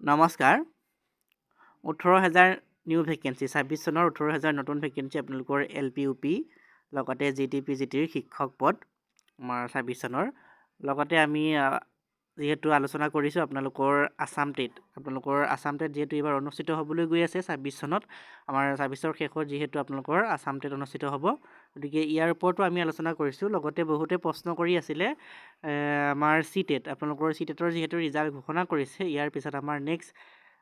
নমস্কাৰ 18,000 new vacancy 26 চনৰ 18,000 নতুন ভেকেঞ্চি আপোনালোকৰ LP লগতে GTP GTৰ শিক্ষক পদ আমাৰ 26 চনৰ লগতে আমি যিহেতু আলোচনা কৰিছোঁ আপোনালোকৰ আসাম টেট যিহেতু এইবাৰ অনুষ্ঠিত হ'বলৈ গৈ আছে 26 চনত আমাৰ 26ৰ শেষত যিহেতু আপোনালোকৰ আসাম টেট অনুষ্ঠিত হ'ব গতিকে ইয়াৰ ওপৰতো আমি আলোচনা কৰিছোঁ লগতে বহুতে প্ৰশ্ন কৰি আছিলে আমাৰ CTET আপোনালোকৰ CTETৰ যিহেতু ৰিজাল্ট ঘোষণা কৰিছে ইয়াৰ পিছত আমাৰ নেক্সট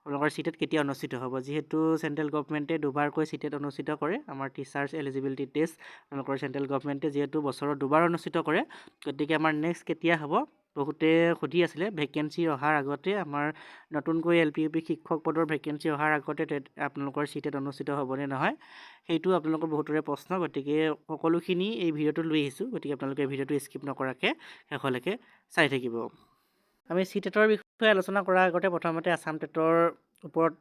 আপোনালোকৰ CTET কেতিয়া অনুষ্ঠিত হ'ব যিহেতু চেণ্ট্ৰেল গভৰ্ণমেণ্টে দুবাৰকৈ CTET অনুষ্ঠিত কৰে আমাৰ টিচাৰ্ছ এলিজিবিলিটি টেষ্ট আপোনালোকৰ চেণ্ট্ৰেল গভৰ্ণমেণ্টে যিহেতু বছৰত দুবাৰ অনুষ্ঠিত কৰে গতিকে আমাৰ নেক্সট কেতিয়া হ'ব বহুতে সুধি আছিলে ভেকেঞ্চি অহাৰ আগতে আমাৰ নতুনকৈ LP শিক্ষক পদৰ ভেকেঞ্চি অহাৰ আগতে আপোনালোকৰ CTET অনুষ্ঠিত হ'বনে নহয় সেইটো আপোনালোকৰ বহুতৰে প্ৰশ্ন গতিকে সকলোখিনি এই ভিডিঅ'টো লৈ আহিছোঁ গতিকে আপোনালোকে ভিডিঅ'টো স্কিপ নকৰাকৈ শেষলৈকে চাই থাকিব আমি CTETৰ বিষয়ে আলোচনা কৰাৰ আগতে প্ৰথমতে আসাম টেটৰ ওপৰত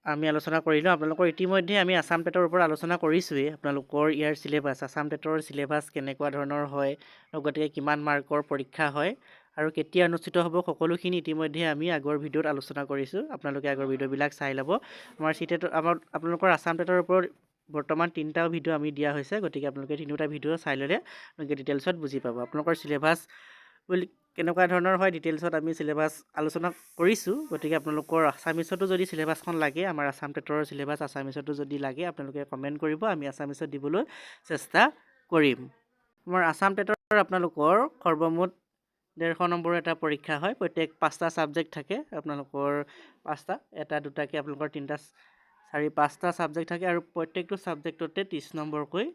আমি আলোচনা কৰিলোঁ আপোনালোকৰ ইতিমধ্যে আমি আসাম টেটৰ ওপৰত আলোচনা কৰিছোঁৱেই আপোনালোকৰ ইয়াৰ চিলেবাছ আসাম টেটৰ চিলেবাছ কেনেকুৱা ধৰণৰ হয় লগতে কিমান মাৰ্কৰ পৰীক্ষা হয় আৰু কেতিয়া অনুষ্ঠিত হ'ব সকলোখিনি ইতিমধ্যে আমি আগৰ ভিডিঅ'ত আলোচনা কৰিছোঁ আপোনালোকে আগৰ ভিডিঅ'বিলাক চাই ল'ব আমাৰ CTET আপোনালোকৰ আসাম টেটৰ ওপৰত বৰ্তমান 3টা ভিডিঅ' আমি দিয়া হৈছে গতিকে আপোনালোকে 3টা ভিডিঅ' চাই ল'লে আপোনালোকে ডিটেইলছত বুজি পাব আপোনালোকৰ চিলেবাছ বুলি কেনেকুৱা ধৰণৰ হয় ডিটেইলছত আমি চিলেবাছ আলোচনা কৰিছোঁ গতিকে আপোনালোকৰ আছামিছতো যদি চিলেবাছখন লাগে আমাৰ আসাম টেটৰ চিলেবাছ আছামিছতো যদি লাগে আপোনালোকে কমেণ্ট কৰিব আমি আছামিছত দিবলৈ চেষ্টা কৰিম আমাৰ আসাম টেটৰ আপোনালোকৰ সৰ্বমুঠ 150 নম্বৰৰ এটা পৰীক্ষা হয় প্ৰত্যেক 5টা ছাবজেক্ট থাকে আপোনালোকৰ 5টা এটা দুটাকৈ আপোনালোকৰ 3টা 4 5টা ছাবজেক্ট থাকে আৰু প্ৰত্যেকটো ছাবজেক্টতে 30 নম্বৰকৈ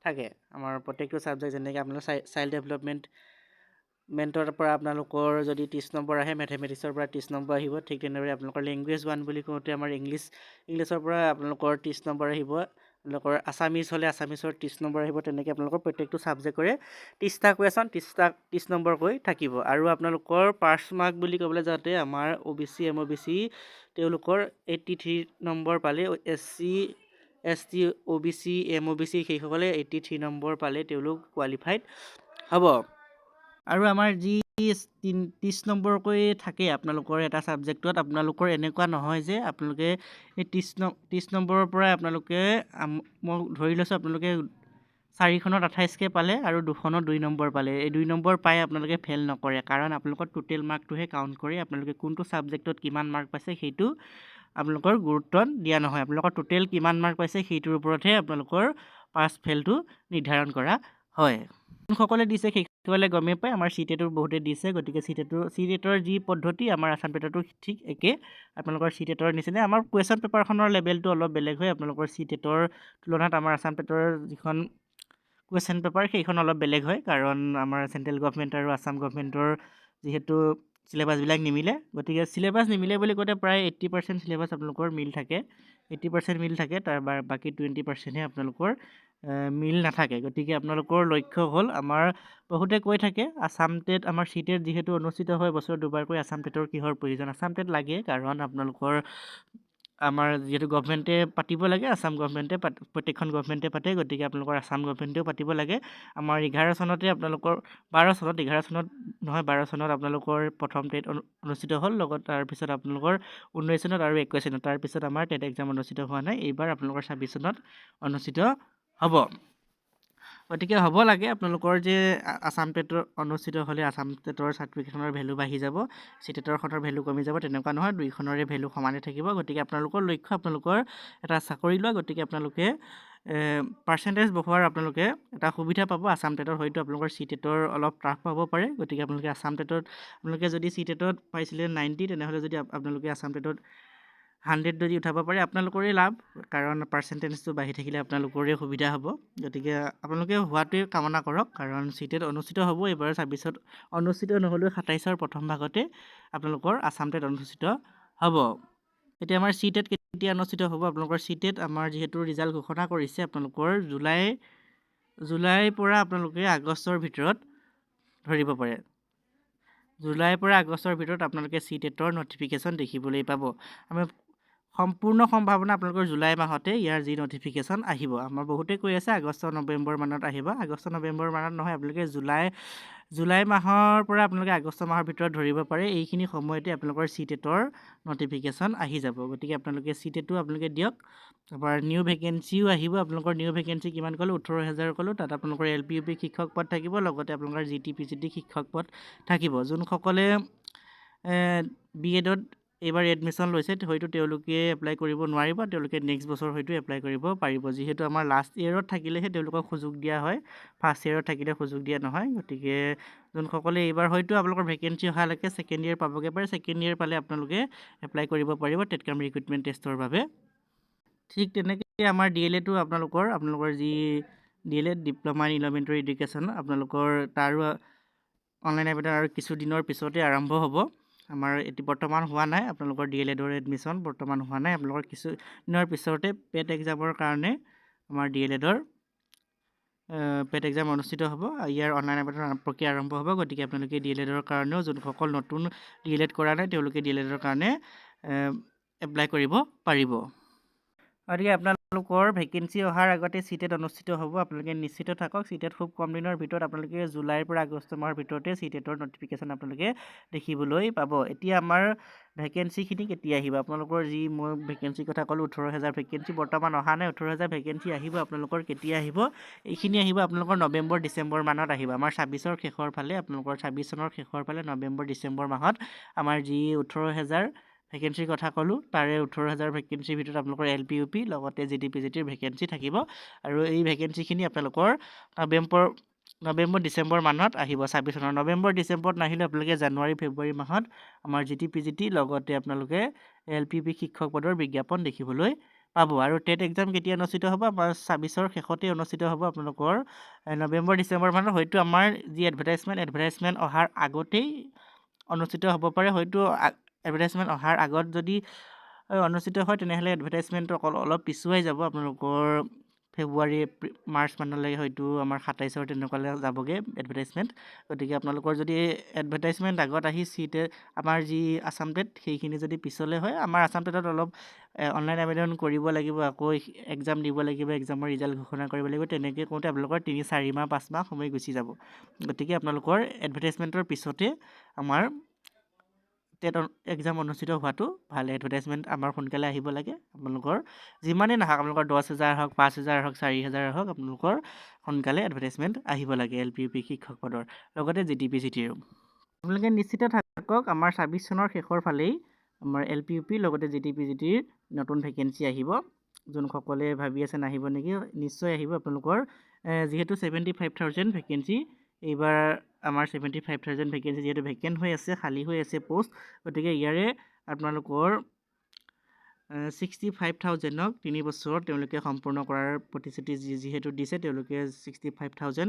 থাকে আমাৰ প্ৰত্যেকটো ছাবজেক্ট যেনেকৈ আপোনালোকৰ চাইল্ড ডেভেলপমেণ্টৰ পৰা আপোনালোকৰ যদি 30 নম্বৰ আহে মেথমেটিক্সৰ পৰা 30 নম্বৰ আহিব ঠিক তেনেদৰে আপোনালোকৰ লেংগুৱেজ 1 বুলি কওঁতে আমাৰ ইংলিছৰ পৰা আপোনালোকৰ 30 নম্বৰ আহিব আপোনালোকৰ আছামিজ হ'লে আছামিজৰ 30 নম্বৰ আহিব তেনেকৈ আপোনালোকৰ প্ৰত্যেকটো ছাবজেক্টৰে 30টা কুৱেশ্যন 30 নম্বৰকৈ থাকিব আৰু আপোনালোকৰ পাছ মাৰ্ক বুলি ক'বলৈ যাওঁতে আমাৰ OBC MOBC তেওঁলোকৰ 83 নম্বৰ পালে SC ST OBC MOBC সেইসকলে 83 নম্বৰ পালে তেওঁলোক কোৱালিফাইড হ'ব আৰু আমাৰ যি 30 নম্বৰকৈ থাকে আপোনালোকৰ এটা ছাবজেক্টত আপোনালোকৰ এনেকুৱা নহয় যে আপোনালোকে এই 30 নম্বৰৰ পৰাই আপোনালোকে মই ধৰি লৈছোঁ আপোনালোকে 4খনত 28কৈ পালে আৰু 2খনত 2 নম্বৰ পালে এই 2 নম্বৰ পাই আপোনালোকে ফেইল নকৰে কাৰণ আপোনালোকৰ টোটেল মাৰ্কটোহে কাউণ্ট কৰি আপোনালোকে কোনটো ছাবজেক্টত কিমান মাৰ্ক পাইছে সেইটো আপোনালোকৰ গুৰুত্ব দিয়া নহয় আপোনালোকৰ টোটেল কিমান মাৰ্ক পাইছে সেইটোৰ ওপৰতহে আপোনালোকৰ পাছ ফেইলটো নিৰ্ধাৰণ কৰা হয় যোনসকলে দিছে সেইসকলে গমেই পায় আমাৰ CTETৰ বহুতে দিছে গতিকে CTETৰ যি পদ্ধতি আমাৰ আসাম টেটতো ঠিক একে আপোনালোকৰ CTETৰ নিচিনা আমাৰ কুৱেশ্যন পেপাৰখনৰ লেভেলটো অলপ বেলেগ হয় আপোনালোকৰ CTETৰ তুলনাত আমাৰ আসাম টেটৰ যিখন কুৱেশ্যন পেপাৰ সেইখন অলপ বেলেগ হয় কাৰণ আমাৰ চেণ্ট্ৰেল গভৰ্ণমেণ্ট আৰু আসাম গভৰ্ণমেণ্টৰ যিহেতু চিলেবাছবিলাক নিমিলে গতিকে চিলেবাছ নিমিলে বুলি কওঁতে প্ৰায় 80% চিলেবাছ আপোনালোকৰ মিল থাকে 80% মিল থাকে তাৰ বাকী 20%হে আপোনালোকৰ মিল নাথাকে গতিকে আপোনালোকৰ লক্ষ্য হ'ল আমাৰ বহুতে কৈ থাকে আসাম টেট আমাৰ CTET যিহেতু অনুষ্ঠিত হয় বছৰত দুবাৰকৈ আসাম টেটৰ কিহৰ প্ৰয়োজন আসাম টেট লাগে কাৰণ আপোনালোকৰ আমাৰ যিহেতু গভৰ্ণমেণ্টে পাতিব লাগে আসাম গভৰ্ণমেণ্টে প্ৰত্যেকখন গভৰ্ণমেণ্টে পাতে গতিকে আপোনালোকৰ আসাম গভৰ্ণমেণ্টেও পাতিব লাগে আমাৰ 11 চনতে আপোনালোকৰ 12 চনত 11 চনত নহয় 12 চনত আপোনালোকৰ প্ৰথম টেট অনুষ্ঠিত হ'ল লগত তাৰপিছত আপোনালোকৰ 19 চনত আৰু 21 চনত তাৰপিছত আমাৰ টেট এক্সাম অনুষ্ঠিত হোৱা নাই এইবাৰ আপোনালোকৰ 26 চনত অনুষ্ঠিত হ'ব গতিকে হ'ব লাগে আপোনালোকৰ যে আসাম টেটৰ অনুষ্ঠিত হ'লে আসাম টেটৰ চাৰ্টিফিকেটখনৰ ভেলু বাঢ়ি যাব CTETৰখনৰ ভেলু কমি যাব তেনেকুৱা নহয় দুইখনৰে ভেলু সমানে থাকিব গতিকে আপোনালোকৰ লক্ষ্য আপোনালোকৰ এটা চাকৰি লোৱা গতিকে আপোনালোকে পাৰ্চেণ্টেজ বঢ়োৱাৰ আপোনালোকে এটা সুবিধা পাব আসাম টেটত হয়তো আপোনালোকৰ CTETৰ অলপ টাফ পাব পাৰে গতিকে আপোনালোকে আসাম টেটত আপোনালোকে যদি CTETত পাইছিলে 90 তেনেহ'লে যদি আপোনালোকে আসাম টেটত 100 যদি উঠাব পাৰে আপোনালোকৰে লাভ কাৰণ পাৰ্চেণ্টেজটো বাঢ়ি থাকিলে আপোনালোকৰে সুবিধা হ'ব গতিকে আপোনালোকে হোৱাটোৱে কামনা কৰক কাৰণ CTET অনুষ্ঠিত হ'ব এইবাৰ 26ত অনুষ্ঠিত নহ'লেও 27ৰ প্ৰথম ভাগতে আপোনালোকৰ আসাম টেট অনুষ্ঠিত হ'ব এতিয়া আমাৰ CTET কেতিয়া অনুষ্ঠিত হ'ব আপোনালোকৰ CTET আমাৰ যিহেতু ৰিজাল্ট ঘোষণা কৰিছে আপোনালোকৰ জুলাইৰ পৰা আপোনালোকে আগষ্টৰ ভিতৰত ধৰিব পাৰে জুলাইৰ পৰা আগষ্টৰ ভিতৰত আপোনালোকে CTETৰ নটিফিকেশ্যন দেখিবলৈ পাব আমি সম্পূৰ্ণ সম্ভাৱনা আপোনালোকৰ জুলাই মাহতে ইয়াৰ যি নটিফিকেশ্যন আহিব আমাৰ বহুতে কৈ আছে আগষ্ট নৱেম্বৰ মানত আহিব আগষ্ট নৱেম্বৰ মানত নহয় আপোনালোকে জুলাই মাহৰ পৰা আপোনালোকে আগষ্ট মাহৰ ভিতৰত ধৰিব পাৰে এইখিনি সময়তে আপোনালোকৰ CTET-ৰ নটিফিকেশ্যন আহি যাব। গতিকে আপোনালোকে CTET-ও আপোনালোকে দিয়ক। তাৰপৰা নিউ ভেকেঞ্চিও আহিব। আপোনালোকৰ নিউ ভেকেঞ্চি কিমান ক'লোঁ? 18,000 ক'লোঁ। তাত আপোনালোকৰ LP UP শিক্ষক পদ থাকিব, লগতে আপোনালোকৰ GT PGT শিক্ষক পদ থাকিব। যোনসকলে BEd-ত এইবাৰ এডমিশ্যন লৈছে হয়তো তেওঁলোকে এপ্লাই কৰিব নোৱাৰিব, তেওঁলোকে নেক্সট বছৰ হয়তো এপ্লাই কৰিব পাৰিব। যিহেতু আমাৰ লাষ্ট ইয়েৰত থাকিলেহে তেওঁলোকক সুযোগ দিয়া হয়, ফাৰ্ষ্ট ইয়েৰত থাকিলে সুযোগ দিয়া নহয়। গতিকে যোনসকলে এইবাৰ হয়তো আপোনালোকৰ ভেকেঞ্চি অহালৈকে ছেকেণ্ড ইয়েৰ পাবগৈ পাৰে, ছেকেণ্ড ইয়েৰ পালে আপোনালোকে এপ্লাই কৰিব পাৰিব টেটকাম ৰিক্ৰুইটমেণ্ট টেষ্টৰ বাবে। ঠিক তেনেকৈ আমাৰ DLEDটো আপোনালোকৰ যি DLED diploma in elementary education আপোনালোকৰ তাৰো অনলাইন আবেদন আৰু কিছুদিনৰ পিছতে আৰম্ভ হ'ব। আমাৰ এটি বৰ্তমান হোৱা নাই, আপোনালোকৰ DLEDৰ এডমিশ্যন বৰ্তমান হোৱা নাই। আপোনালোকৰ কিছুদিনৰ পিছতে পেট এক্সামৰ কাৰণে আমাৰ DLEDৰ পেট এক্সাম অনুষ্ঠিত হ'ব। ইয়াৰ অনলাইন আবেদন প্ৰক্ৰিয়া আৰম্ভ হ'ব। গতিকে আপোনালোকে DLEDৰ কাৰণেও যোনসকল নতুন DLED কৰা নাই তেওঁলোকে DLEDৰ কাৰণে এপ্লাই কৰিব পাৰিব। গতিকে আপোনালোকৰ ভেকেঞ্চি অহাৰ আগতে CTET অনুষ্ঠিত হ'ব। আপোনালোকে নিশ্চিত থাকক। CTET খুব কম দিনৰ ভিতৰত আপোনালোকে জুলাইৰ পৰা আগষ্ট মাহৰ ভিতৰতে CTETৰ নটিফিকেশ্যন আপোনালোকে দেখিবলৈ পাব। এতিয়া আমাৰ ভেকেঞ্চিখিনি কেতিয়া আহিব? আপোনালোকৰ যি মই ভেকেঞ্চিৰ কথা ক'লোঁ 18,000 ভেকেঞ্চি বৰ্তমান অহা নাই। 18,000 ভেকেঞ্চি আহিব আপোনালোকৰ কেতিয়া আহিব? এইখিনি আহিব আপোনালোকৰ নৱেম্বৰ ডিচেম্বৰ মানত আহিব। আমাৰ 26ৰ শেষৰ ফালে আপোনালোকৰ 26 চনৰ শেষৰ ফালে নৱেম্বৰ ডিচেম্বৰ মাহত আমাৰ যি 18,000 ভেকেঞ্চিৰ কথা ক'লোঁ তাৰে 18,000 ভেকেঞ্চিৰ ভিতৰত আপোনালোকৰ LP UP লগতে GT PGTৰ ভেকেঞ্চি থাকিব। আৰু এই ভেকেঞ্চিখিনি আপোনালোকৰ নৱেম্বৰ ডিচেম্বৰ মানত আহিব। 26 চনৰ নৱেম্বৰ ডিচেম্বৰত নাহিলে আপোনালোকে জানুৱাৰী ফেব্ৰুৱাৰী মাহত আমাৰ GT PGT লগতে আপোনালোকে LP UP শিক্ষক পদৰ বিজ্ঞাপন দেখিবলৈ পাব। আৰু টেট এক্সাম কেতিয়া অনুষ্ঠিত হ'ব? আমাৰ 26ৰ শেষতে অনুষ্ঠিত হ'ব আপোনালোকৰ নৱেম্বৰ ডিচেম্বৰ মানত। হয়তো আমাৰ যি এডভাৰটাইজমেণ্ট অহাৰ আগতেই অনুষ্ঠিত হ'ব পাৰে। হয়তো এডভাৰটাইজমেণ্ট অহাৰ আগত যদি অনুষ্ঠিত হয় তেনেহ'লে এডভাৰটাইজমেণ্টটো অলপ পিছুৱাই যাব। আপোনালোকৰ ফেব্ৰুৱাৰী মাৰ্চ মানলৈ হয়তো আমাৰ 27ৰ তেনেকুৱালৈ যাবগৈ এডভাৰটাইজমেণ্ট। গতিকে আপোনালোকৰ যদি এডভাৰটাইজমেণ্ট আগত আহি আমাৰ যি আছাম টেট সেইখিনি যদি পিছলৈ হয়, আমাৰ আছাম টেটত অলপ অনলাইন আবেদন কৰিব লাগিব, আকৌ এক্সাম দিব লাগিব, এক্সামৰ ৰিজাল্ট ঘোষণা কৰিব লাগিব। তেনেকৈ কৰোঁতে আপোনালোকৰ 3-4 মাহ 5 মাহ সময় গুচি যাব। গতিকে আপোনালোকৰ এডভাৰটাইজমেণ্টৰ পিছতে আমাৰ টেট এক্সাম অনুষ্ঠিত হোৱাটো ভাল। এডভাৰটাইজমেণ্ট আমাৰ সোনকালে আহিব লাগে। আপোনালোকৰ যিমানেই নাহক, আপোনালোকৰ 10,000 হওক, 5,000 হওক, 4,000 হওক, আপোনালোকৰ সোনকালে এডভাৰটাইজমেণ্ট আহিব লাগে LP UP শিক্ষক পদৰ লগতে GT PGTৰো। আপোনালোকে নিশ্চিত থাকক আমাৰ 26 চনৰ শেষৰ ফালেই আমাৰ LP UP লগতে GT PGTৰ নতুন ভেকেঞ্চি আহিব। যোনসকলে ভাবি আছে নাহিব নেকি, নিশ্চয় আহিব। আপোনালোকৰ যিহেতু 75,000 ভেকেঞ্চি এইবাৰ আমাৰ 75,000 ভেকেঞ্চি যিহেতু ভেকেণ্ট হৈ আছে, খালী হৈ আছে পোষ্ট, গতিকে ইয়াৰে আপোনালোকৰ 65,000ক 3 বছৰত তেওঁলোকে সম্পূৰ্ণ কৰাৰ প্ৰতিশ্ৰুতি যিহেতু দিছে, তেওঁলোকে 65,000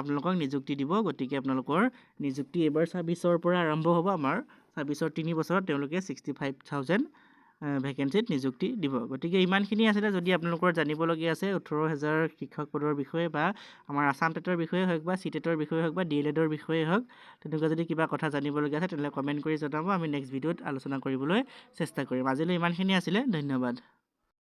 আপোনালোকক নিযুক্তি দিব। গতিকে আপোনালোকৰ নিযুক্তি এইবাৰ 26ৰ পৰা আৰম্ভ হ'ব। আমাৰ 26ৰ 3 বছৰত তেওঁলোকে 65,000 ভেকেঞ্চিত নিযুক্তি দিব। গতিকে ইমানখিনি আছিলে। যদি আপোনালোকৰ জানিবলগীয়া আছে 18,000 শিক্ষক পদৰ বিষয়ে বা আমাৰ আছাম টেটৰ বিষয়ে হওক বা CTETৰ বিষয়ে হওক বা DLEDৰ বিষয়ে হওক, তেনেকুৱা যদি কিবা কথা জানিবলগীয়া আছে তেনেহ'লে কমেণ্ট কৰি জনাব। আমি নেক্সট ভিডিঅ'ত আলোচনা কৰিবলৈ চেষ্টা কৰিম। আজিলৈ ইমানখিনি আছিলে। ধন্যবাদ।